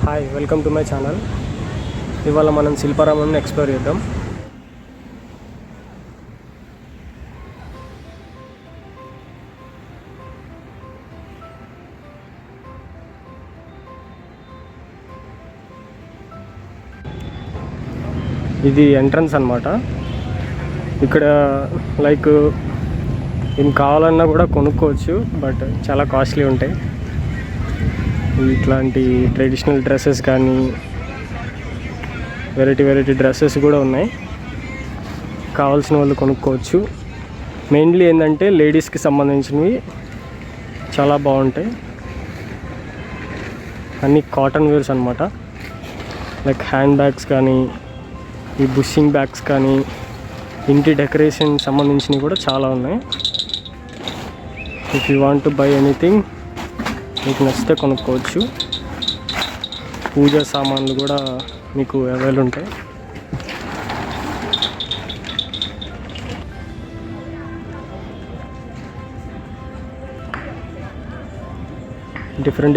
Hi, welcome to my channel. ఇవాళ మనం శిల్పారామంని explore చేద్దాం. ఇది ఎంట్రన్స్ అన్నమాట. ఇక్కడ లైక్ ఏం కావాలన్నా కూడా కొనుక్కోవచ్చు, బట్ చాలా కాస్ట్లీ ఉంటాయి. ఇట్లాంటి ట్రెడిషనల్ డ్రెస్సెస్ కానీ వెరైటీ డ్రెస్సెస్ కూడా ఉన్నాయి. కావాల్సిన వాళ్ళు కొనుక్కోవచ్చు. మెయిన్లీ ఏంటంటే లేడీస్కి సంబంధించినవి చాలా బాగుంటాయి. అన్నీ కాటన్ వేర్స్ అన్నమాట. లైక్ హ్యాండ్ బ్యాగ్స్ కానీ, ఈ బుషింగ్ బ్యాగ్స్ కానీ, ఇంటి డెకరేషన్ సంబంధించినవి కూడా చాలా ఉన్నాయి. If you want to buy anything, మీకు నచ్చితే కొనుక్కోవచ్చు. పూజా సామాన్లు కూడా మీకు అవైలబుల్ ఉంటాయి.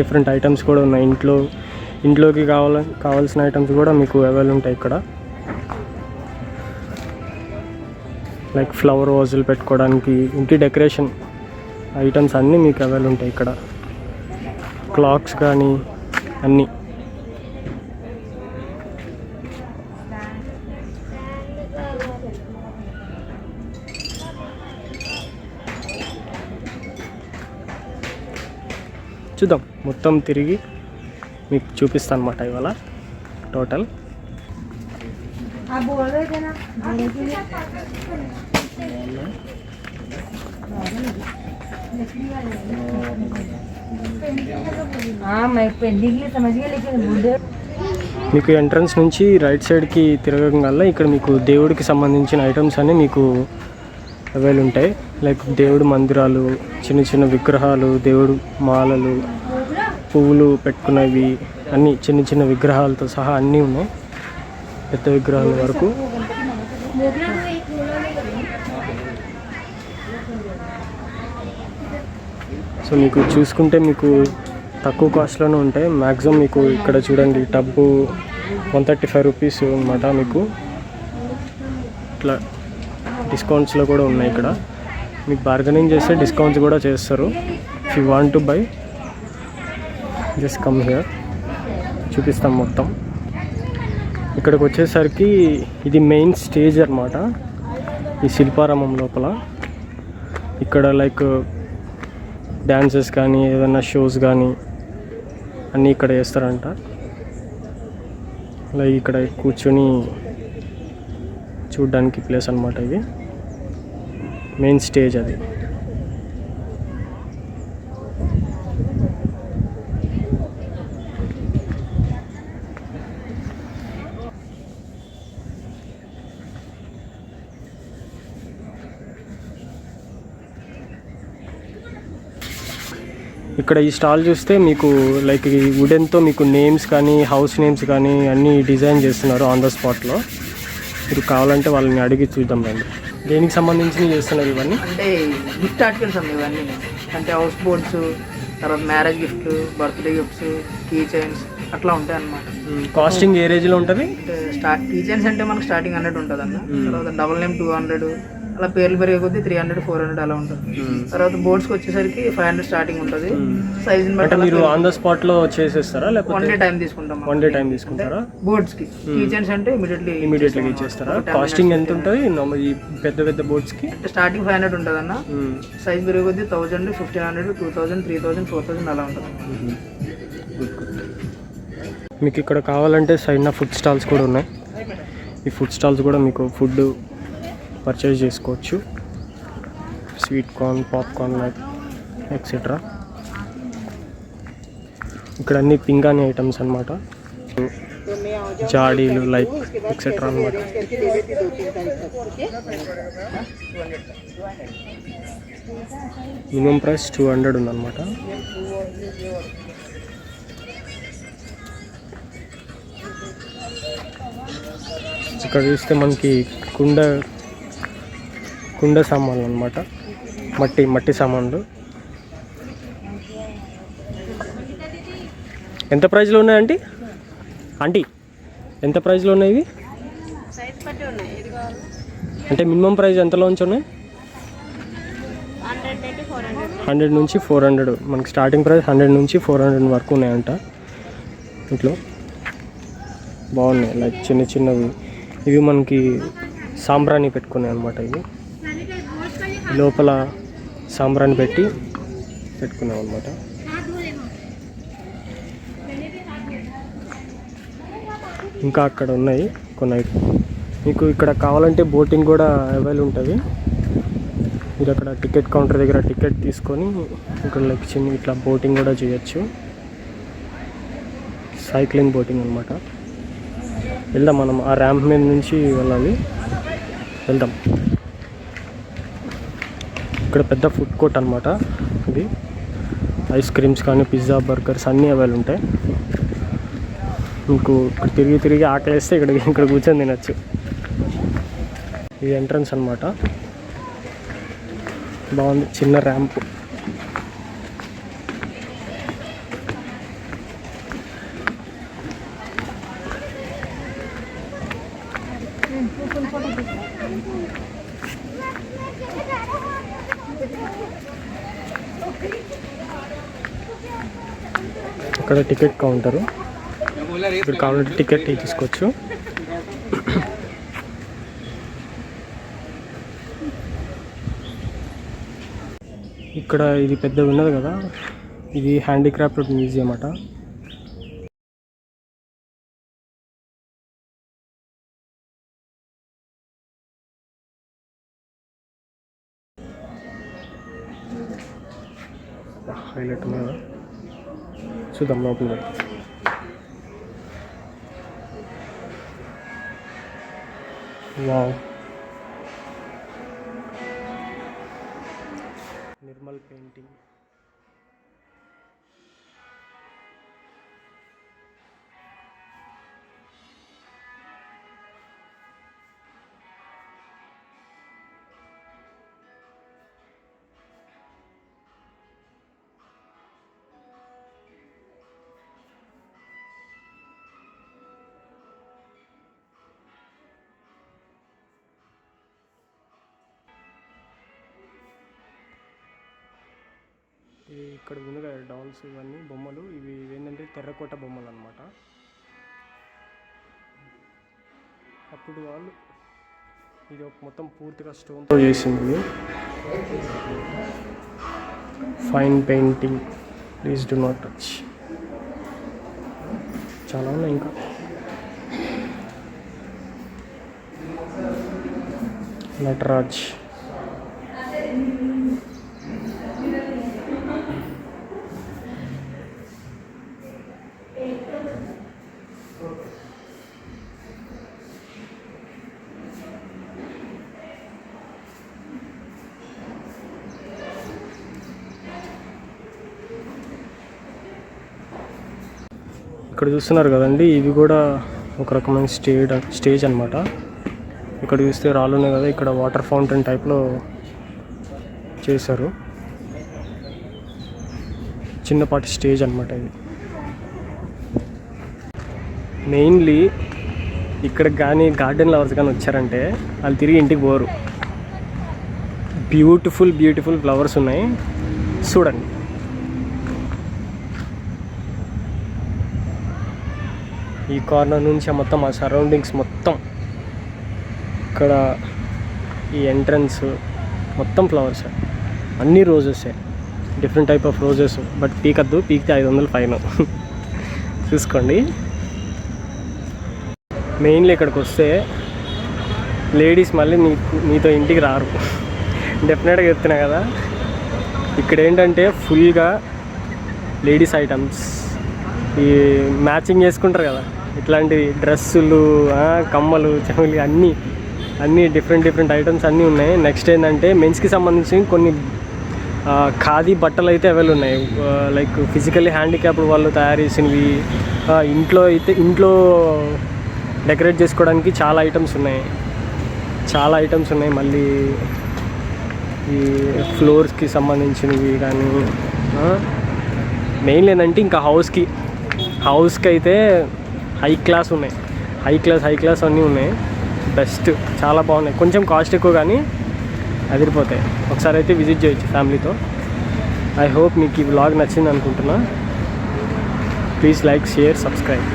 డిఫరెంట్ ఐటమ్స్ కూడా ఉన్నాయి. ఇంట్లోకి కావాల్సిన ఐటమ్స్ కూడా మీకు అవైలబుల్ ఉంటాయి ఇక్కడ. లైక్ ఫ్లవర్ వాజులు పెట్టుకోవడానికి, ఇంటి డెకరేషన్ ఐటమ్స్ అన్నీ మీకు అవైలబుల్ ఉంటాయి ఇక్కడ. క్లాక్స్ కానీ అన్నీ. చూద్దాం, మొత్తం తిరిగి మీకు చూపిస్తాను అన్నమాట ఇవాళ టోటల్. మీకు ఎంట్రన్స్ నుంచి రైట్ సైడ్కి తిరగడం వల్ల ఇక్కడ మీకు దేవుడికి సంబంధించిన ఐటమ్స్ అన్నీ మీకు అవైలబుల్ ఉంటాయి. లైక్ దేవుడు మందిరాలు, చిన్న విగ్రహాలు, దేవుడు మాలలు, పువ్వులు పెట్టుకునేవి అన్నీ చిన్న విగ్రహాలతో సహా అన్నీ ఉన్నాయి, పెద్ద విగ్రహాల వరకు. సో మీకు చూసుకుంటే మీకు తక్కువ కాస్ట్లోనే ఉంటాయి. మ్యాక్సిమం మీకు ఇక్కడ చూడండి, టబ్బు 135 రూపీస్ అనమాట. మీకు ఇట్లా డిస్కౌంట్స్లో కూడా ఉన్నాయి. ఇక్కడ మీకు బార్గెనింగ్ చేస్తే డిస్కౌంట్స్ కూడా చేస్తారు. If you want to buy, just come here, చూపిస్తాం మొత్తం. ఇక్కడికి వచ్చేసరికి ఇది మెయిన్ స్టేజ్ అన్నమాట ఈ శిల్పారామం లోపల. ఇక్కడ లైక్ డ్యాన్సెస్ కానీ, ఏదైనా షోస్ కానీ అన్నీ ఇక్కడ చేస్తారంట. లైక్ ఇక్కడ కూర్చొని చూడ్డానికి ప్లేస్ అన్నమాట. ఇది మెయిన్ స్టేజ్ అది. ఇక్కడ ఈ స్టాల్ చూస్తే మీకు లైక్ ఈ వుడెన్తో మీకు నేమ్స్ కానీ, హౌస్ నేమ్స్ కానీ అన్నీ డిజైన్ చేస్తున్నారు ఆన్ ద స్పాట్లో. మీరు కావాలంటే వాళ్ళని అడిగి చూద్దాం రండి. దేనికి సంబంధించి చేస్తున్నారు ఇవన్నీ? అంటే గిఫ్ట్ ఆర్టికల్స్ అన్నీ ఇవన్నీ. అంటే హౌస్ బోర్డ్స్, తర్వాత మ్యారేజ్ గిఫ్ట్లు, బర్త్డే గిఫ్ట్స్, కీ చైన్స్ అట్లా ఉంటాయి అన్నమాట. కాస్టింగ్ ఏ రేంజ్లో ఉంటుంది? కీ చైన్స్ అంటే మనకు స్టార్టింగ్ 100 ఉంటుంది అన్న. తర్వాత డబల్ నేమ్ 200, అలా పేర్లు పెరిగే కొద్దీ 300, 400 అలా ఉంటుంది. తర్వాత బోర్డ్స్కి వచ్చేసరికి 500 స్టార్టింగ్ ఉంటుంది. సైజ్ బట్టి మీరు ఆన్ ద స్పాట్ లో చేసేస్తారా, లేకపోతే వన్ డే టైం తీసుకుంటాం? వన్ డే టైం తీసుకుంటారా? బోర్డ్స్ కి కీ చైన్స్ అంటే ఇమీడియట్లీ ఇచ్చేస్తారా? కాస్టింగ్ ఎంత ఉంటుంది ఈ పెద్ద బోర్డ్స్ కి? స్టార్టింగ్ 500 ఉంటుంది అన్న. సైజ్ పెరిగే కొద్దీ 1000, 1500, 2000, 3000, 4000 అలా ఉంటుంది. మీకు ఇక్కడ కావాలంటే సైడ్న ఫుడ్ స్టాల్స్ కూడా ఉన్నాయి. ఈ ఫుడ్ స్టాల్స్ కూడా మీకు ఫుడ్ పర్చేజ్ చేసుకోవచ్చు. Sweet corn, popcorn etcetera. ఇక్కడ అన్ని పింగాణి ఐటమ్స్ అన్నమాట, జాడీలు లైక్ ఎక్సెట్రా అన్నమాట. మినిమం ప్రైస్ 200 ఉందన్నమాట. ఇక్కడ చూస్తే మనకి కుండ సామాన్లు అన్నమాట, మట్టి సామాన్లు. ఎంత ప్రైస్లో ఉన్నాయి ఆంటీ ఎంత ప్రైస్లో ఉన్నాయి ఇవి? అంటే మినిమం ప్రైస్ ఎంతలోంచి ఉన్నాయి? 100 నుంచి 400. మనకి స్టార్టింగ్ ప్రైస్ 100 నుంచి 400 వరకు ఉన్నాయంట. ఇంట్లో బాగున్నాయి, లైక్ చిన్న చిన్నవి. ఇవి మనకి సాంబ్రాణి పెట్టుకున్నాయి అనమాట. ఇవి లోపల సాంబ్రాణి పెట్టుకున్నాం అనమాట. ఇంకా అక్కడ ఉన్నాయి కొన్ని. మీకు ఇక్కడ కావాలంటే బోటింగ్ కూడా అవైలబుల్ ఉంటుంది. మీరు అక్కడ టికెట్ కౌంటర్ దగ్గర టికెట్ తీసుకొని ఇక్కడ లైక్ చిన్న ఇట్లా బోటింగ్ కూడా చేయొచ్చు. సైక్లింగ్ బోటింగ్ అనమాట. వెళ్దాం, మనం ఆ ర్యాంప్ మీద నుంచి వెళ్దాం. ఇక్కడ పెద్ద ఫుడ్ కోర్ట్ అనమాట. ఇది ఐస్ క్రీమ్స్ కానీ పిజ్జా, బర్గర్స్ అన్నీ అవైలబుల్ ఉంటాయి. మీకు ఇక్కడ తిరిగి ఆకలిస్తే ఇక్కడ కూర్చొని తినచ్చు. ఇది ఎంట్రన్స్ అనమాట. బాగుంది, చిన్న ర్యాంప్. ఇక్కడ టికెట్ కౌంటరు, ఇక్కడ కావాలంటే టికెట్ తీసుకోవచ్చు. ఇక్కడ ఇది పెద్దగా ఉన్నది కదా, ఇది హ్యాండీక్రాఫ్ట్ మ్యూజియం అట. హైలైట్ ఉన్నదా, చూద్దాం లోపల. Wow, Nirmal painting. ఇక్కడ ఉంది కదా డాల్స్, ఇవన్నీ బొమ్మలు. ఇవి ఏంటంటే టెర్రకోట బొమ్మలు అన్నమాట. అప్పుడు వాళ్ళు ఇది ఒక మొత్తం పూర్తిగా స్టోన్తో చేసింది. Fine painting, please do not touch. చాలా ఉన్నాయి ఇంకా. నటరాజ్, ఇక్కడ చూస్తున్నారు కదండి, ఇవి కూడా ఒక రకమైన స్టేజ్ అనమాట. ఇక్కడ చూస్తే రాళ్ళు ఉన్నాయి కదా, ఇక్కడ వాటర్ ఫౌంటైన్ టైప్లో చేశారు. చిన్నపాటి స్టేజ్ అనమాట ఇది. మెయిన్లీ ఇక్కడ కానీ గార్డెన్ లవర్స్ కానీ వచ్చారంటే వాళ్ళు తిరిగి ఇంటికి పోరు. బ్యూటిఫుల్ ఫ్లవర్స్ ఉన్నాయి, చూడండి. ఈ కార్నర్ నుంచి మొత్తం ఆ సరౌండింగ్స్ మొత్తం, ఇక్కడ ఈ ఎంట్రన్స్ మొత్తం ఫ్లవర్స్, అన్నీ రోజెసే, different type of roses. But పీకద్దు, పీకితే 500 ఫైన్. చూసుకోండి. మెయిన్లీ ఇక్కడికి వస్తే లేడీస్ మళ్ళీ మీతో ఇంటికి రారు. డెఫినెట్గా చెప్తున్నా కదా. ఇక్కడ ఏంటంటే ఫుల్గా లేడీస్ ఐటమ్స్, ఈ మ్యాచింగ్ చేసుకుంటారు కదా ఇట్లాంటి డ్రెస్సులు, కమ్మలు, చెవులు, అన్నీ డిఫరెంట్ ఐటమ్స్ అన్నీ ఉన్నాయి. నెక్స్ట్ ఏంటంటే మెన్స్కి సంబంధించి కొన్ని ఖాదీ బట్టలు అయితే అవైలబుల్ ఉన్నాయి. లైక్ ఫిజికల్లీ హ్యాండిక్యాప్డ్ వాళ్ళు తయారు చేసినవి. ఇంట్లో డెకరేట్ చేసుకోవడానికి చాలా ఐటమ్స్ ఉన్నాయి. మళ్ళీ ఈ ఫ్లోర్స్కి సంబంధించినవి కానీ, మెయిన్ ఏంటంటే ఇంకా హౌస్కి అయితే హై క్లాస్ అన్నీ ఉన్నాయి. బెస్ట్, చాలా బాగున్నాయి. కొంచెం కాస్ట్ ఎక్కువ కానీ అదిరిపోతాయి. ఒకసారి అయితే విజిట్ చేయొచ్చు ఫ్యామిలీతో. ఐ హోప్ మీకు ఈ వ్లాగ్ నచ్చింది అనుకుంటున్నా. Please like, share, subscribe.